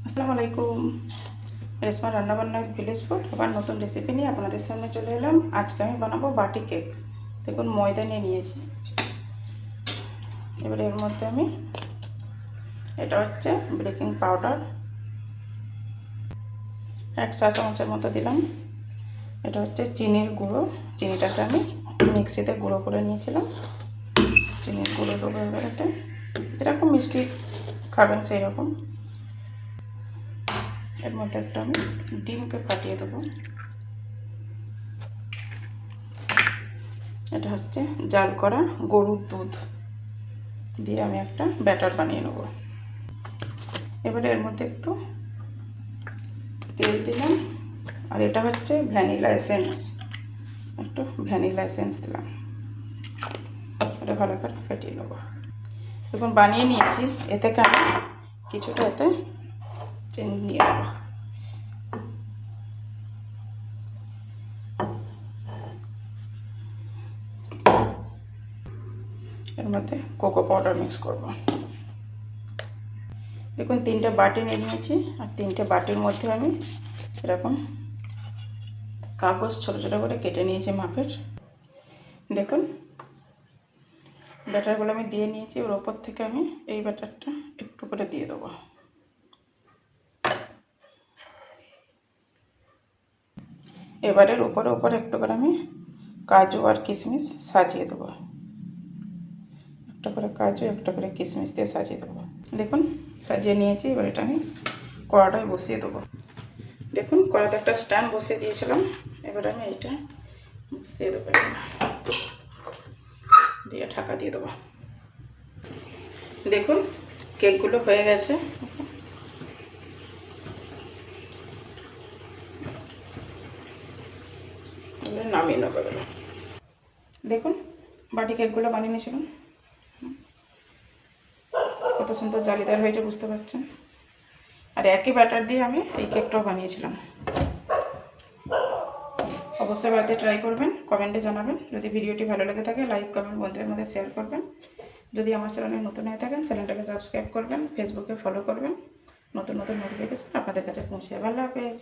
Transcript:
আসসালামু আলাইকুম। রেশমা রান্নাবান্না ভিলেজ ফুড আবার নতুন রেসিপি নিয়ে আপনাদের সামনে চলে এলাম। আজকে আমি বানাবো বাটি কেক। দেখুন ময়দা নিয়ে নিয়েছি। এবারে এর মধ্যে আমি এটা হচ্ছে বেকিং পাউডার 1 চা চামচের মতো দিলাম। এটা হচ্ছে চিনির গুঁড়ো, চিনিটাকে আমি মিক্সিতে গুঁড়ো করে নিয়েছিলাম। চিনির গুঁড়ো দেবো এবারেতে, যেরকম মিষ্টি খাবেন সেই রকম। এর মধ্যে একটা আমি ডিমকে ফাটিয়ে দেবো। এটা হচ্ছে জাল করা গরুর দুধ দিয়ে আমি একটা ব্যাটার বানিয়ে নেব। এবারে এর মধ্যে একটু তেল দিলাম, আর এটা হচ্ছে ভ্যানিলা এসেন্স, একটু ভ্যানিলা এসেন্স দিলাম। এটা ভালো করে ফেটিয়ে নেবো। এখন বানিয়ে নিয়েছি, এ থেকে আমি কিছুটা এতে চিনি নিয়ে নেবো। এর মধ্যে কোকো পাউডার মিক্স করব। দেখুন 3টে বাটি নিয়ে নিয়েছি, আর 3টে বাটির মধ্যে আমি এরকম কাগজ ছোটো ছোটো করে কেটে নিয়েছি মাপের। দেখুন ব্যাটারগুলো আমি দিয়ে নিয়েছি, ওর ওপর থেকে আমি এই ব্যাটারটা একটু করে দিয়ে দেবো। এবারের উপরে একটু করে আমি কাজু আর কিশমিশ সাজিয়ে দেবো। একটা করে কাজু, একটা করে কিশমিশ দিয়ে সাজিয়ে দেবো। দেখুন সাজিয়ে নিয়েছি। এবার এটা আমি কড়াটায় বসিয়ে দেবো। দেখুন কড়াতে একটা স্ট্যান্ড বসিয়ে দিয়েছিলাম। এবার আমি এইটা বসিয়ে দেবো, দিয়ে ঢাকা দিয়ে দেবো। দেখুন কেকগুলো হয়ে গেছে। নামিয়ে নেবো এগুলো। দেখুন বাটি কেকগুলো বানিয়ে নিয়েছিলাম, কত সুন্দর জালিদার হয়েছে বুঝতে পারছেন। আর একই ব্যাটার দিয়ে আমি এই কেকটাও বানিয়েছিলাম। অবশ্যই বাড়িতে ট্রাই করবেন, কমেন্টে জানাবেন। যদি ভিডিওটি ভালো লেগে থাকে লাইক কমেন্ট বন্ধুদের মধ্যে শেয়ার করবেন। যদি আমার চ্যানেলে নতুন হয়ে থাকেন চ্যানেলটাকে সাবস্ক্রাইব করবেন, ফেসবুকে ফলো করবেন। নতুন নতুন নোটিফিকেশান আপনাদের কাছে পৌঁছে যাবে। আল্লাহ হাফেজ।